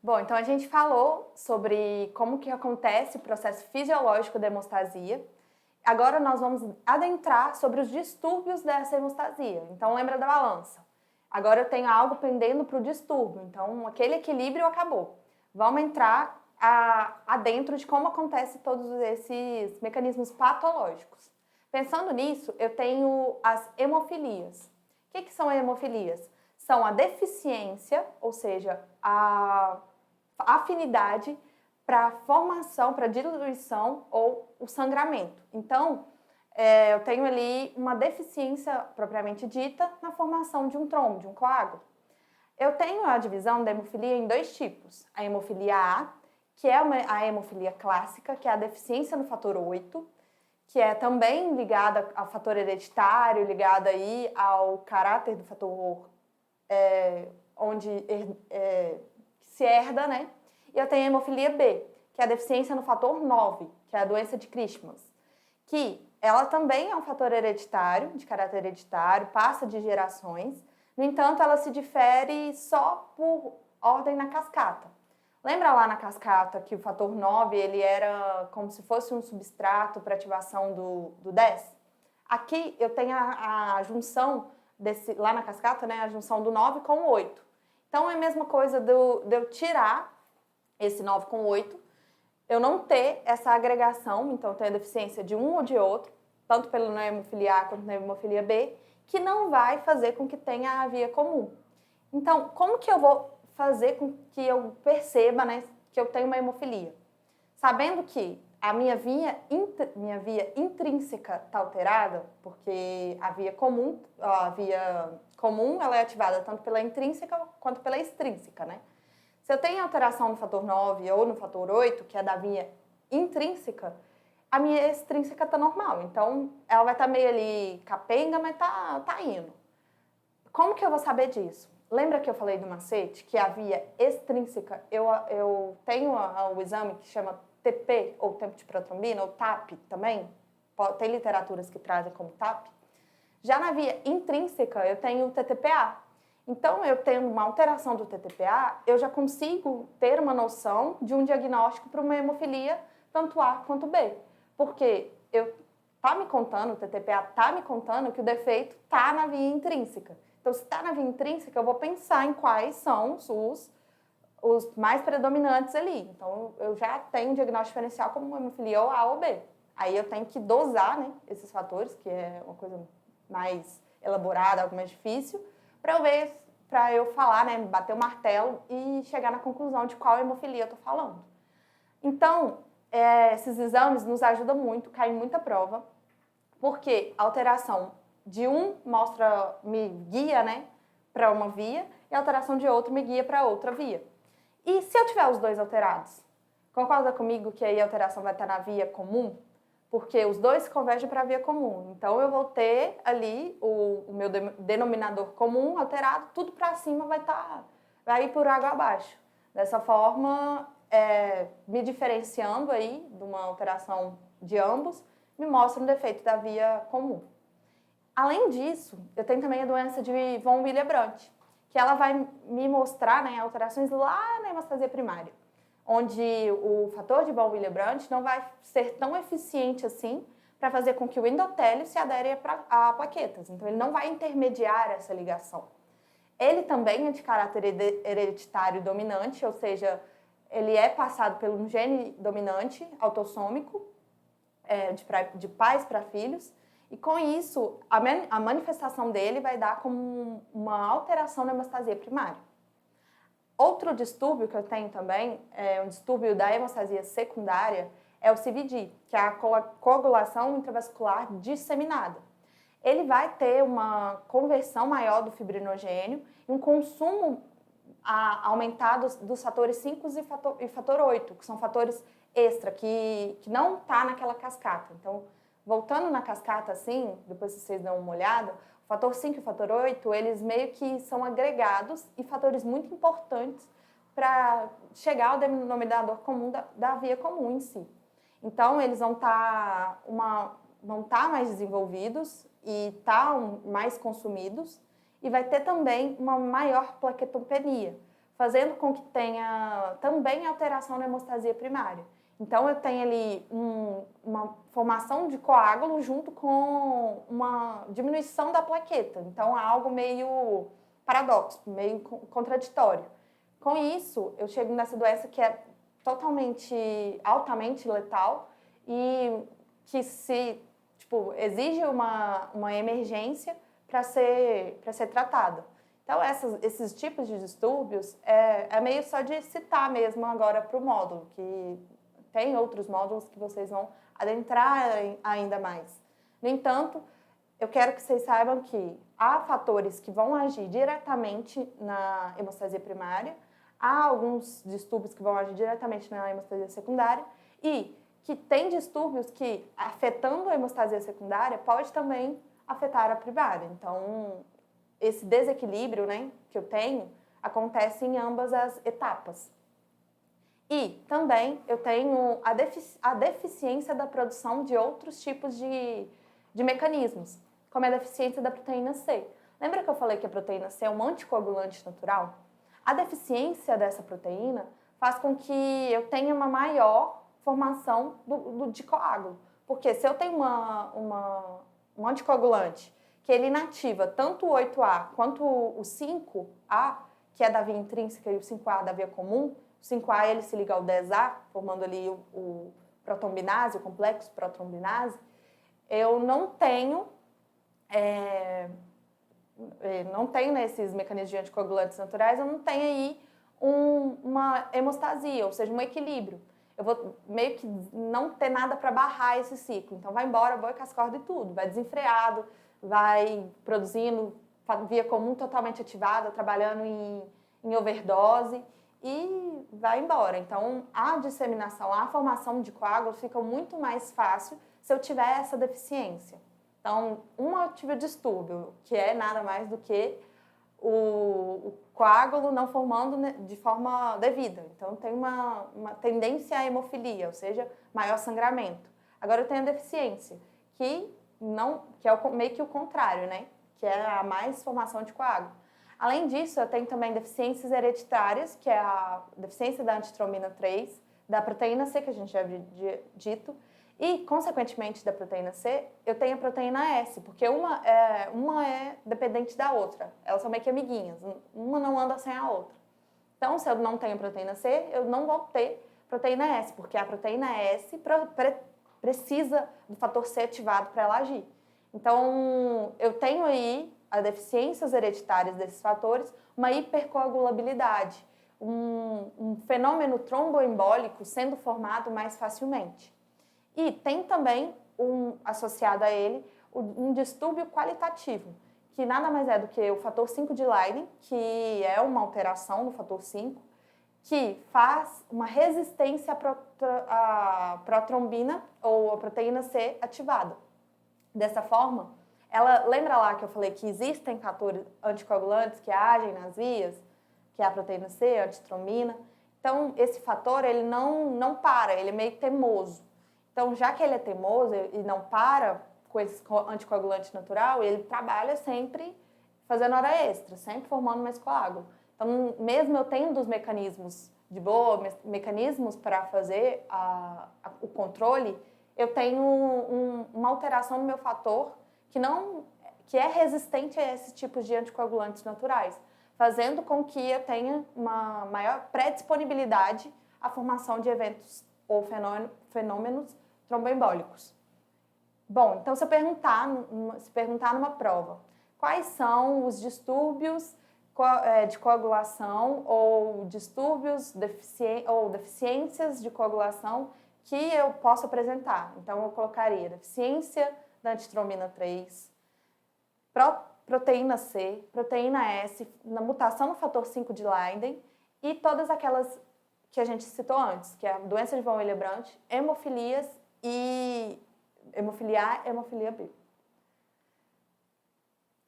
Bom, então a gente falou sobre como que acontece o processo fisiológico da hemostasia. Agora nós vamos adentrar sobre os distúrbios dessa hemostasia. Então lembra da balança. Agora eu tenho algo pendendo para o distúrbio, então aquele equilíbrio acabou. Vamos entrar adentro de como acontece todos esses mecanismos patológicos. Pensando nisso, eu tenho as hemofilias. O que são hemofilias? São a deficiência, ou seja, a afinidade para formação, para diluição ou o sangramento. Então, eu tenho ali uma deficiência propriamente dita na formação de um trombo, de um coágulo. Eu tenho a divisão da hemofilia em dois tipos. A hemofilia A, que é a hemofilia clássica, que é a deficiência no fator 8, que é também ligada ao fator hereditário, ligada aí ao caráter do fator onde se herda, né? E eu tenho a hemofilia B, que é a deficiência no fator 9, que é a doença de Christmas, que ela também é um fator hereditário, de caráter hereditário, passa de gerações. No entanto, ela se difere só por ordem na cascata. Lembra lá na cascata que o fator 9 ele era como se fosse um substrato para ativação do 10? Aqui eu tenho a junção lá na cascata, né, a junção do 9 com o 8. Então é a mesma coisa de eu tirar esse 9 com 8, eu não ter essa agregação, então ter a deficiência de um ou de outro, tanto pela hemofilia A quanto na hemofilia B, que não vai fazer com que tenha a via comum. Então, como que eu vou fazer com que eu perceba, né, que eu tenho uma hemofilia? Sabendo que a minha via intrínseca está alterada, porque a via comum ela é ativada tanto pela intrínseca quanto pela extrínseca, né? Se eu tenho alteração no fator 9 ou no fator 8, que é da via intrínseca, a minha extrínseca está normal. Então, ela vai estar meio ali capenga, mas tá indo. Como que eu vou saber disso? Lembra que eu falei do macete? Que a via extrínseca, eu tenho o exame que chama TP, ou tempo de protrombina, ou TAP também. Tem literaturas que trazem como TAP. Já na via intrínseca, eu tenho o TTPA. Então, eu tendo uma alteração do TTPA, eu já consigo ter uma noção de um diagnóstico para uma hemofilia, tanto A quanto B. Porque o TTPA está me contando que o defeito está na via intrínseca. Então, se está na via intrínseca, eu vou pensar em quais são os mais predominantes ali. Então, eu já tenho um diagnóstico diferencial como uma hemofilia ou A ou B. Aí eu tenho que dosar, né, esses fatores, que é uma coisa mais elaborada, algo mais difícil, para eu falar, né, bater o martelo e chegar na conclusão de qual hemofilia eu estou falando. Então, esses exames nos ajudam muito, cai muita prova, porque a alteração de um me guia, né, para uma via, e a alteração de outro me guia para outra via. E se eu tiver os dois alterados? Concorda comigo que aí a alteração vai estar na via comum? Porque os dois convergem para a via comum. Então, eu vou ter ali o meu denominador comum alterado, tudo para cima vai ir por água abaixo. Dessa forma, me diferenciando aí de uma alteração de ambos, me mostra um defeito da via comum. Além disso, eu tenho também a doença de von Willebrand, que ela vai me mostrar, né, alterações lá na hemostasia primária, onde o fator de von Willebrand não vai ser tão eficiente assim para fazer com que o endotélio se adere a plaquetas. Então, ele não vai intermediar essa ligação. Ele também é de caráter hereditário dominante, ou seja, ele é passado por um gene dominante autossômico, de pais para filhos, e com isso, a manifestação dele vai dar como uma alteração na hemostasia primária. Outro distúrbio que eu tenho também, um distúrbio da hemostasia secundária, é o CVD, que é a coagulação intravascular disseminada. Ele vai ter uma conversão maior do fibrinogênio e um consumo aumentado dos fatores 5 e fator 8, que são fatores extra, que não está naquela cascata. Então, voltando na cascata, assim, depois vocês dão uma olhada, o fator 5 e o fator 8, eles meio que são agregados e fatores muito importantes para chegar ao denominador comum da via comum em si. Então, eles vão estar mais desenvolvidos e mais consumidos, e vai ter também uma maior plaquetopenia, fazendo com que tenha também alteração na hemostasia primária. Então, eu tenho ali uma formação de coágulo junto com uma diminuição da plaqueta. Então, é algo meio paradoxo, meio contraditório. Com isso, eu chego nessa doença que é altamente letal e que exige uma emergência para ser tratada. Então, esses tipos de distúrbios é meio só de citar mesmo agora para o módulo, que tem outros módulos que vocês vão adentrar ainda mais. No entanto, eu quero que vocês saibam que há fatores que vão agir diretamente na hemostasia primária, há alguns distúrbios que vão agir diretamente na hemostasia secundária e que tem distúrbios que, afetando a hemostasia secundária, pode também afetar a primária. Então, esse desequilíbrio, né, que eu tenho acontece em ambas as etapas. E também eu tenho a deficiência da produção de outros tipos de mecanismos, como a deficiência da proteína C. Lembra que eu falei que a proteína C é um anticoagulante natural? A deficiência dessa proteína faz com que eu tenha uma maior formação de coágulo. Porque se eu tenho um anticoagulante que ele inativa tanto o 8A quanto o 5A, que é da via intrínseca, e o 5A da via comum, o 5A ele se liga ao 10A, formando ali o protrombinase, o complexo protrombinase, eu não tenho nesses mecanismos de anticoagulantes naturais, eu não tenho aí uma hemostasia, ou seja, um equilíbrio. Eu vou meio que não ter nada para barrar esse ciclo. Então, vai embora, boi, cascorda e tudo. Vai desenfreado, vai produzindo via comum totalmente ativada, trabalhando em overdose e vai embora. Então, a disseminação, a formação de coágulos fica muito mais fácil se eu tiver essa deficiência. Então, um tipo de distúrbio, que é nada mais do que o coágulo não formando de forma devida. Então, tem uma tendência à hemofilia, ou seja, maior sangramento. Agora, eu tenho a deficiência, que é meio que o contrário, né? Que é a mais formação de coágulo. Além disso, eu tenho também deficiências hereditárias, que é a deficiência da antitrombina 3, da proteína C, que a gente já havia dito, e, consequentemente, da proteína C, eu tenho a proteína S, porque uma é dependente da outra. Elas são meio que amiguinhas, uma não anda sem a outra. Então, se eu não tenho proteína C, eu não vou ter proteína S, porque a proteína S precisa do fator C ativado para ela agir. Então, eu tenho aí as deficiências hereditárias desses fatores, uma hipercoagulabilidade, um fenômeno tromboembólico sendo formado mais facilmente. E tem também, associado a ele, um distúrbio qualitativo, que nada mais é do que o fator 5 de Leiden, que é uma alteração no fator 5, que faz uma resistência à protrombina ou à proteína C ativada. Dessa forma, lembra lá que eu falei que existem fatores anticoagulantes que agem nas vias, que é a proteína C, a antitrombina? Então, esse fator, ele não para, ele é meio teimoso. Então, já que ele é teimoso e não para com esse anticoagulante natural, ele trabalha sempre fazendo hora extra, sempre formando mais coágulo. Então, mesmo eu tendo os mecanismos de boa, mecanismos para fazer o controle, eu tenho uma alteração no meu fator que é resistente a esses tipos de anticoagulantes naturais, fazendo com que eu tenha uma maior predisponibilidade à formação de eventos ou fenômenos tromboembólicos. Bom, então se perguntar numa prova, quais são os distúrbios de coagulação ou distúrbios ou deficiências de coagulação que eu posso apresentar? Então, eu colocaria deficiência da antitrombina 3, proteína C, proteína S, na mutação no fator 5 de Leiden e todas aquelas que a gente citou antes, que é a doença de von Willebrand, hemofilias e hemofilia A, hemofilia B.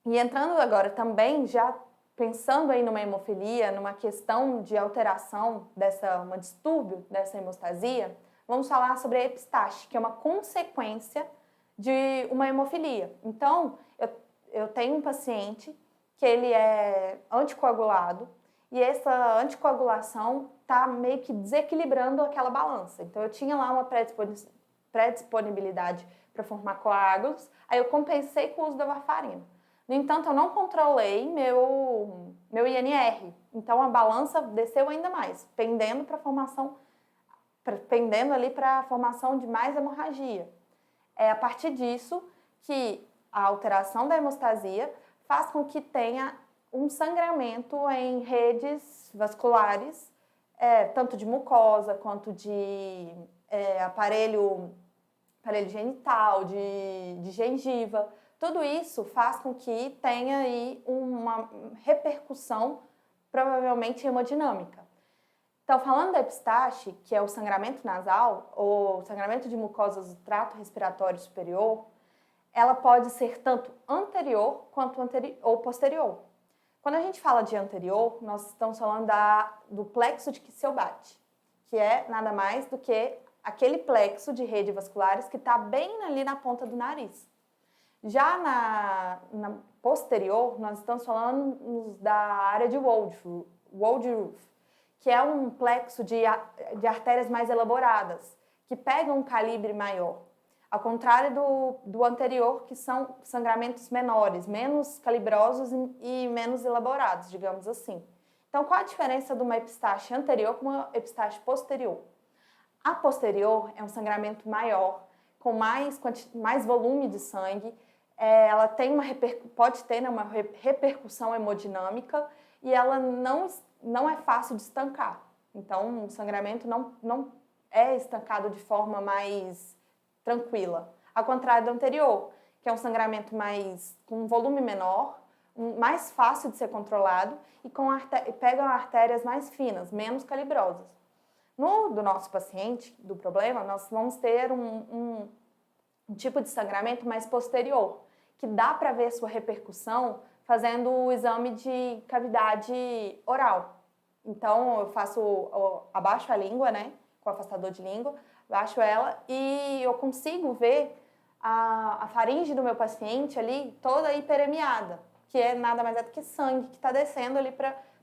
E entrando agora também, já pensando aí numa hemofilia, numa questão de alteração um distúrbio dessa hemostasia, vamos falar sobre a epistaxe, que é uma consequência de uma hemofilia. Então, eu tenho um paciente que ele é anticoagulado e essa anticoagulação está meio que desequilibrando aquela balança. Então, eu tinha lá uma predisponibilidade para formar coágulos, aí eu compensei com o uso da varfarina. No entanto, eu não controlei meu INR, então a balança desceu ainda mais, pendendo ali para a formação de mais hemorragia. É a partir disso que a alteração da hemostasia faz com que tenha um sangramento em redes vasculares, tanto de mucosa quanto de aparelho genital, de gengiva. Tudo isso faz com que tenha aí uma repercussão, provavelmente hemodinâmica. Então, falando da epistaxe, que é o sangramento nasal, ou sangramento de mucosas do trato respiratório superior, ela pode ser tanto anterior quanto ou posterior. Quando a gente fala de anterior, nós estamos falando do plexo de Kiesel-Bate, que é nada mais do que aquele plexo de redes vasculares que está bem ali na ponta do nariz. Já na posterior, nós estamos falando da área de Woodruff, que é um plexo de artérias mais elaboradas, que pegam um calibre maior. Ao contrário do anterior, que são sangramentos menores, menos calibrosos e menos elaborados, digamos assim. Então, qual a diferença de uma epistaxe anterior com uma epistaxe posterior? A posterior é um sangramento maior, com mais volume de sangue, ela pode ter uma repercussão hemodinâmica e ela não é fácil de estancar. Então, o sangramento não é estancado de forma mais tranquila. Ao contrário do anterior, que é um sangramento com um volume menor, mais fácil de ser controlado e pegam artérias mais finas, menos calibrosas. Do nosso paciente, do problema, nós vamos ter um tipo de sangramento mais posterior, que dá para ver sua repercussão fazendo o exame de cavidade oral. Então, eu abaixo a língua, né, com o afastador de língua, baixo ela e eu consigo ver a faringe do meu paciente ali toda hiperemiada, que é nada mais do que sangue que está descendo ali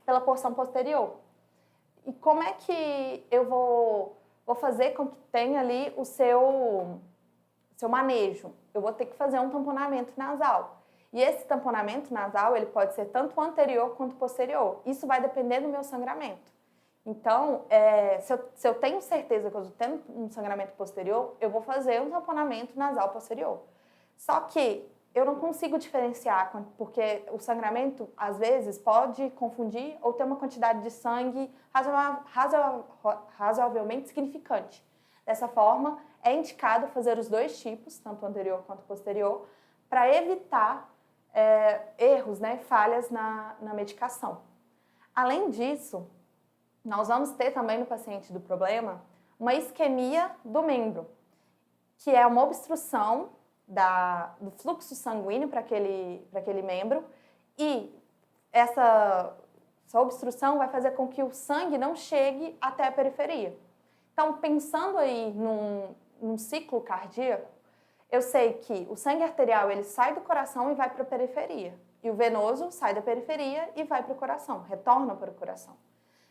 pela porção posterior. E como é que eu vou fazer com que tenha ali o seu manejo? Eu vou ter que fazer um tamponamento nasal. E esse tamponamento nasal, ele pode ser tanto anterior quanto posterior. Isso vai depender do meu sangramento. Então, se eu tenho certeza que eu estou tendo um sangramento posterior, eu vou fazer um tamponamento nasal posterior. Só que eu não consigo diferenciar, porque o sangramento, às vezes, pode confundir ou ter uma quantidade de sangue razoavelmente significante. Dessa forma, é indicado fazer os dois tipos, tanto anterior quanto posterior, para evitar erros, né, falhas na medicação. Além disso, nós vamos ter também no paciente do problema uma isquemia do membro, que é uma obstrução do fluxo sanguíneo para aquele membro, e essa obstrução vai fazer com que o sangue não chegue até a periferia. Então, pensando aí num ciclo cardíaco, eu sei que o sangue arterial ele sai do coração e vai para a periferia, e o venoso sai da periferia e vai para o coração, retorna para o coração.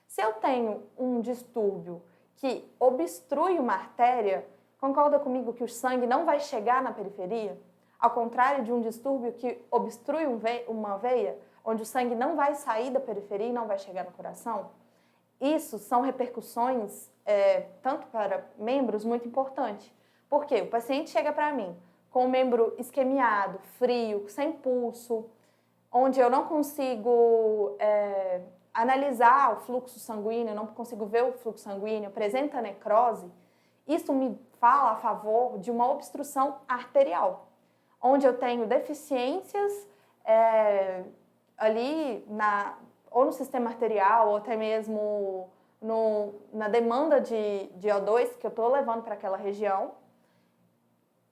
Se eu tenho um distúrbio que obstrui uma artéria, concorda comigo que o sangue não vai chegar na periferia? Ao contrário de um distúrbio que obstrui uma veia, onde o sangue não vai sair da periferia e não vai chegar no coração? Isso são repercussões, tanto para membros, muito importantes. Porque o paciente chega para mim com o membro isquemiado, frio, sem pulso, onde eu não consigo analisar o fluxo sanguíneo, não consigo ver o fluxo sanguíneo, apresenta necrose, isso me fala a favor de uma obstrução arterial, onde eu tenho deficiências ali ou no sistema arterial, ou até mesmo na demanda de O2 que eu estou levando para aquela região,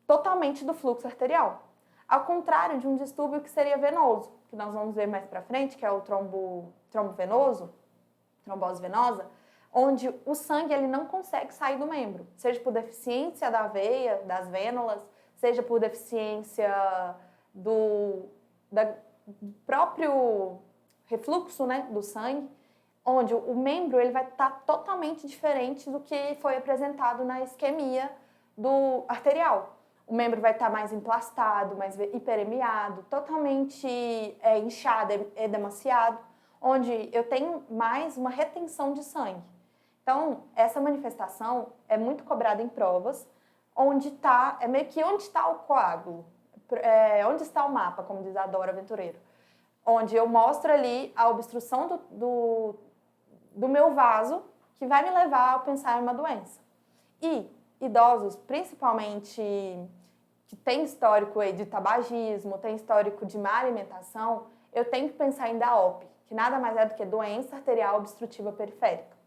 totalmente do fluxo arterial. Ao contrário de um distúrbio que seria venoso, que nós vamos ver mais para frente, que é o trombo venoso, trombose venosa, onde o sangue ele não consegue sair do membro, seja por deficiência da veia, das vênulas, seja por deficiência do próprio refluxo, né, do sangue, onde o membro ele vai estar totalmente diferente do que foi apresentado na isquemia do arterial. O membro vai estar mais emplastado, mais hiperemiado, totalmente inchado, edemaciado, onde eu tenho mais uma retenção de sangue. Então, essa manifestação é muito cobrada em provas, onde está, é meio que onde está o coágulo, onde está o mapa, como diz a Dora Aventureiro, onde eu mostro ali a obstrução do meu vaso, que vai me levar a pensar em uma doença. E idosos, principalmente que tem histórico de tabagismo, tem histórico de má alimentação, eu tenho que pensar em DAOP, que nada mais é do que doença arterial obstrutiva periférica,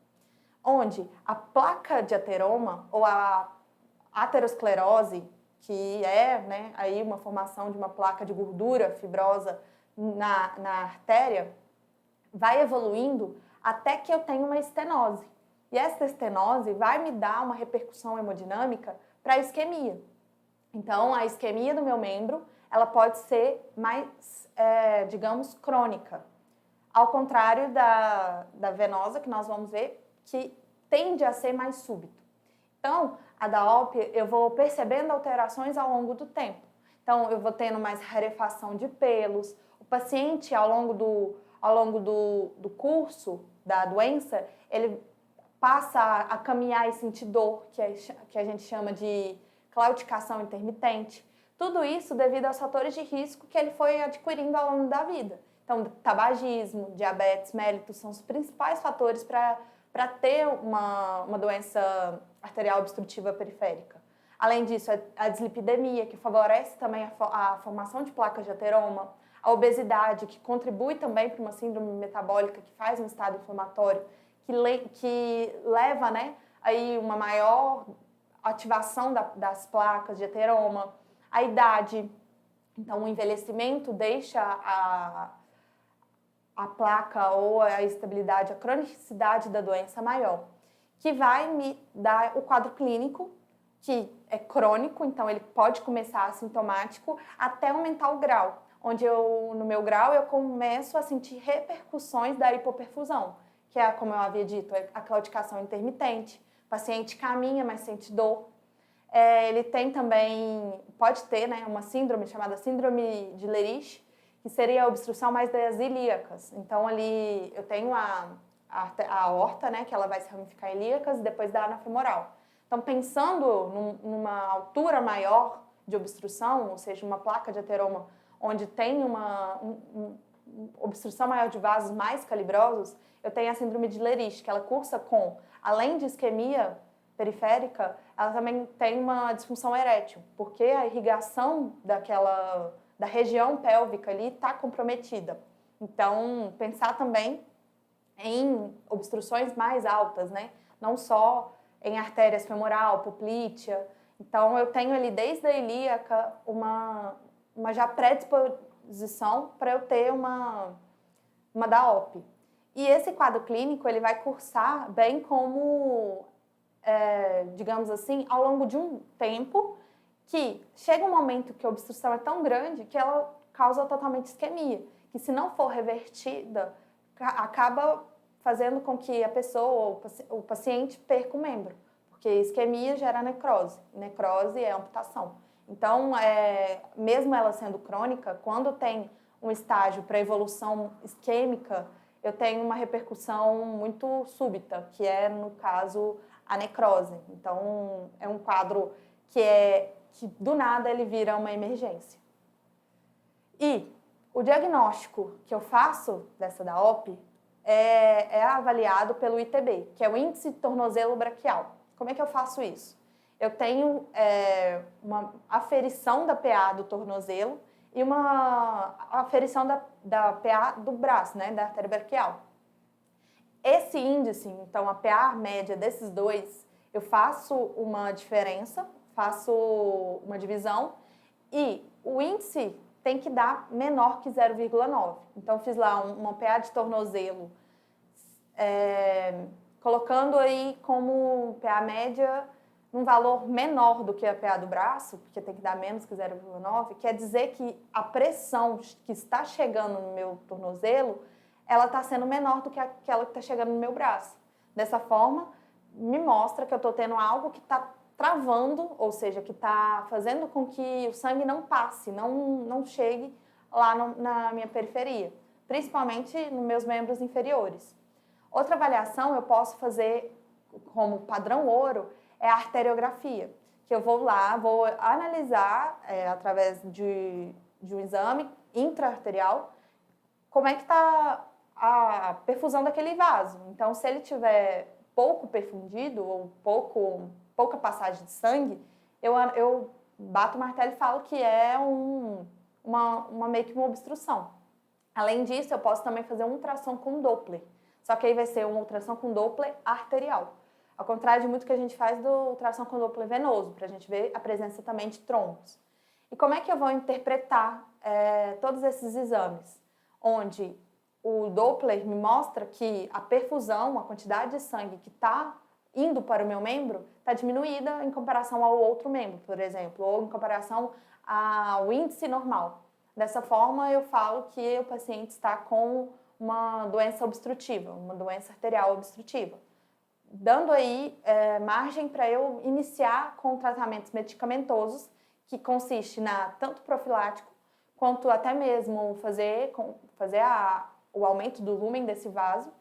onde a placa de ateroma ou a aterosclerose, que é, né, aí uma formação de uma placa de gordura fibrosa na artéria, vai evoluindo até que eu tenha uma estenose. E essa estenose vai me dar uma repercussão hemodinâmica para a isquemia. Então, a isquemia do meu membro, ela pode ser mais, digamos, crônica. Ao contrário da venosa, que nós vamos ver, que tende a ser mais súbito. Então, a DAOP, eu vou percebendo alterações ao longo do tempo. Então, eu vou tendo mais rarefação de pelos. O paciente, ao longo do curso da doença, ele passa a caminhar e sentir dor, que a gente chama de claudicação intermitente. Tudo isso devido aos fatores de risco que ele foi adquirindo ao longo da vida. Então, tabagismo, diabetes mellitus são os principais fatores para ter uma doença arterial obstrutiva periférica. Além disso, a dislipidemia, que favorece também a formação de placas de ateroma, a obesidade, que contribui também para uma síndrome metabólica, que faz um estado inflamatório, que leva, né, aí uma maior ativação das placas de ateroma, a idade. Então, o envelhecimento deixa a placa ou a estabilidade, a cronicidade da doença maior, que vai me dar o quadro clínico, que é crônico, então ele pode começar assintomático até aumentar o grau, onde no meu grau eu começo a sentir repercussões da hipoperfusão, que é, como eu havia dito, a claudicação intermitente. O paciente caminha, mas sente dor. Ele tem também, pode ter, né, uma síndrome chamada síndrome de Lerich, que seria a obstrução mais das ilíacas. Então, ali eu tenho a aorta, né, que ela vai se ramificar em ilíacas e depois da anafemoral. Então, pensando numa altura maior de obstrução, ou seja, uma placa de ateroma onde tem uma obstrução maior de vasos mais calibrosos, eu tenho a síndrome de Lerich, que ela cursa com, além de isquemia periférica, ela também tem uma disfunção erétil, porque a irrigação da região pélvica ali está comprometida. Então, pensar também em obstruções mais altas, né? Não só em artérias femoral, poplítea. Então, eu tenho ali desde a ilíaca uma já predisposição para eu ter uma DAOP. E esse quadro clínico, ele vai cursar bem como, digamos assim, ao longo de um tempo, que chega um momento que a obstrução é tão grande que ela causa totalmente isquemia, que se não for revertida, acaba fazendo com que a pessoa, o paciente, perca o membro, porque isquemia gera necrose, necrose é amputação. Então, mesmo ela sendo crônica, quando tem um estágio para evolução isquêmica, eu tenho uma repercussão muito súbita, que é, no caso, a necrose. Então, é um quadro que do nada ele vira uma emergência. E o diagnóstico que eu faço dessa DAOP é avaliado pelo ITB, que é o índice tornozelo braquial. Como é que eu faço isso? Eu tenho uma aferição da PA do tornozelo e uma aferição da PA do braço, né, da artéria braquial. Esse índice, então, a PA média desses dois, eu faço uma diferença, faço uma divisão e o índice tem que dar menor que 0,9. Então, fiz lá uma PA de tornozelo, colocando aí como PA média num valor menor do que a PA do braço, porque tem que dar menos que 0,9, quer dizer que a pressão que está chegando no meu tornozelo ela está sendo menor do que aquela que está chegando no meu braço. Dessa forma, me mostra que eu estou tendo algo que está travando, ou seja, que está fazendo com que o sangue não passe, não chegue lá na minha periferia, principalmente nos meus membros inferiores. Outra avaliação eu posso fazer como padrão ouro é a arteriografia, que eu vou lá, vou analisar através de um exame intra-arterial como é que está a perfusão daquele vaso. Então, se ele tiver pouco perfundido ou pouca passagem de sangue, eu bato o martelo e falo que é meio que uma obstrução. Além disso, eu posso também fazer um ultrassom com Doppler, só que aí vai ser um ultrassom com Doppler arterial, ao contrário de muito que a gente faz do ultrassom com Doppler venoso, para a gente ver a presença também de trombos. E como é que eu vou interpretar todos esses exames? Onde o Doppler me mostra que a perfusão, a quantidade de sangue que está indo para o meu membro, está diminuída em comparação ao outro membro, por exemplo, ou em comparação ao índice normal. Dessa forma, eu falo que o paciente está com uma doença obstrutiva, uma doença arterial obstrutiva, dando aí margem para eu iniciar com tratamentos medicamentosos, que consiste tanto profilático, quanto até mesmo fazer o aumento do lumen desse vaso.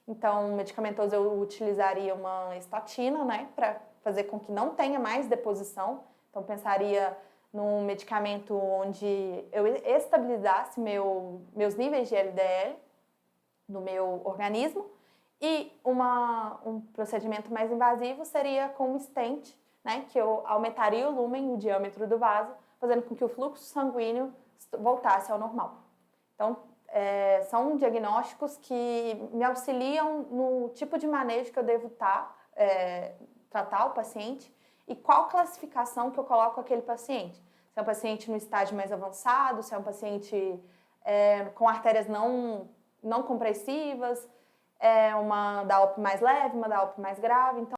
Então, medicamentoso eu utilizaria uma estatina, né, para fazer com que não tenha mais deposição. Então, pensaria num medicamento onde eu estabilizasse meus níveis de LDL no meu organismo. E um procedimento mais invasivo seria com um stent, né, que eu aumentaria o lumen, o diâmetro do vaso, fazendo com que o fluxo sanguíneo voltasse ao normal. Então, são diagnósticos que me auxiliam no tipo de manejo que eu devo tratar o paciente e qual classificação que eu coloco aquele paciente. Se é um paciente no estágio mais avançado, se é um paciente com artérias não compressivas, uma DAOP mais leve, uma DAOP mais grave. Então,